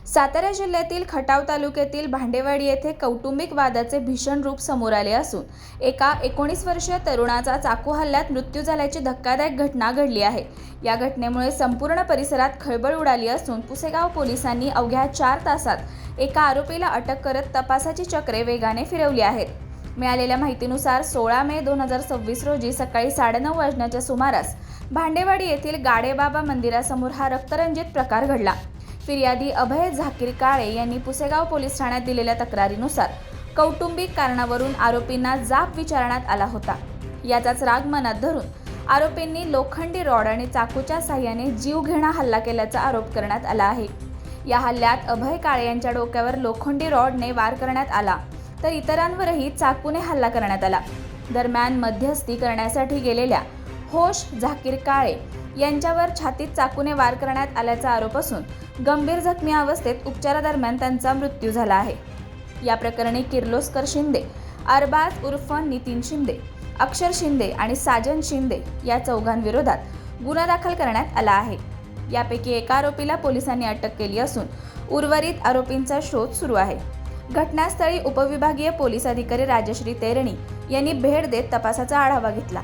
सातारा जिल्ह्यातील खटाव तालुक्यातील भांडेवाडी येथे कौटुंबिक वादाचे भीषण रूप समोर आले असून एका 19 वर्षीय तरुणाचा चाकू हल्ल्यात मृत्यू झाल्याची धक्कादायक घटना घडली आहे। या घटनेमुळे संपूर्ण परिसरात खळबळ उडाली असून पुसेगाव पोलिसांनी अवघ्या 4 तासात एका आरोपीला अटक करत तपासाची चक्रे वेगाने फिरवली आहेत। मिळालेल्या माहितीनुसार 16 मे 2026 रोजी सकाळी 9:30 वाजण्याच्या सुमारास भांडेवाडी येथील गाडेबाबा मंदिरासमोर हा रक्तरंजित प्रकार घडला। फिर्यादी अभय झाकीर काळे यांनी पुसेगाव पोलीस ठाण्यात दिलेल्या तक्रारीनुसार कौटुंबिक कारणावरून आरोपींना जाब विचारण्यात आला होता। याचाच राग मनात धरून आरोपींनी लोखंडी रॉड आणि चाकूच्या साहाय्याने जीवघेणा हल्ला केल्याचा आरोप करण्यात आला आहे। या हल्ल्यात अभय काळे यांच्या डोक्यावर लोखंडी रॉडने वार करण्यात आला तर इतरांवरही चाकूने हल्ला करण्यात आला। दरम्यान मध्यस्थी करण्यासाठी गेलेल्या होश झाकीर काळे यांच्यावर छातीत चाकूने वार करण्यात आल्याचा आरोप असून गंभीर जखमी अवस्थेत उपचारादरम्यान त्यांचा मृत्यू झाला आहे। या प्रकरणी किर्लोस्कर शिंदे, अरबाज उर्फ नितीन शिंदे, अक्षर शिंदे आणि साजन शिंदे या चौघांविरोधात गुन्हा दाखल करण्यात आला आहे। यापैकी एका आरोपीला पोलिसांनी अटक केली असून उर्वरित आरोपींचा शोध सुरू आहे। घटनास्थळी उपविभागीय पोलीस अधिकारी राजश्री तेरणी यांनी भेट देत तपासाचा आढावा घेतला।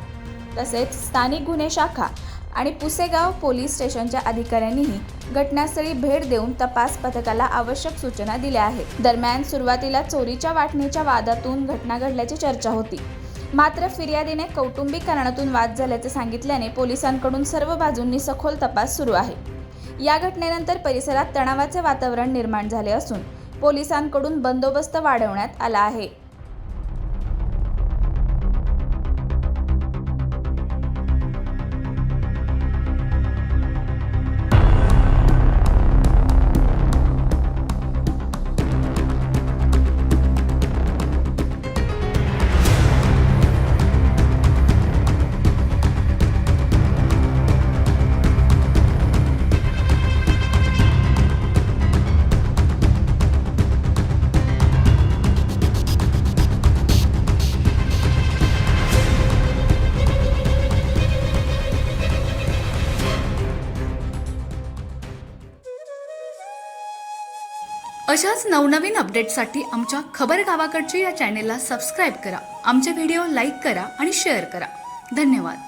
तसेच स्थानिक गुन्हे शाखा आणि पुसेगाव पोलीस स्टेशनच्या अधिकाऱ्यांनीही घटनास्थळी भेट देऊन तपास पथकाला आवश्यक सूचना दिल्या आहेत। दरम्यान सुरुवातीला चोरीच्या वाटणीच्या वादातून घटना घडल्याची चर्चा होती, मात्र फिर्यादीने कौटुंबिक कारणातून वाद झाल्याचे सांगितल्याने पोलिसांकडून सर्व बाजूंनी सखोल तपास सुरू आहे। या घटनेनंतर परिसरात तणावाचे वातावरण निर्माण झाले असून पोलिसांकडून बंदोबस्त वाढवण्यात आला आहे। अशाच नवनवीन अपडेट्ससाठी आमच्या खबर गावाकडची या चॅनेलला सबस्क्राईब करा, आमचे व्हिडिओ लाईक करा आणि शेअर करा। धन्यवाद।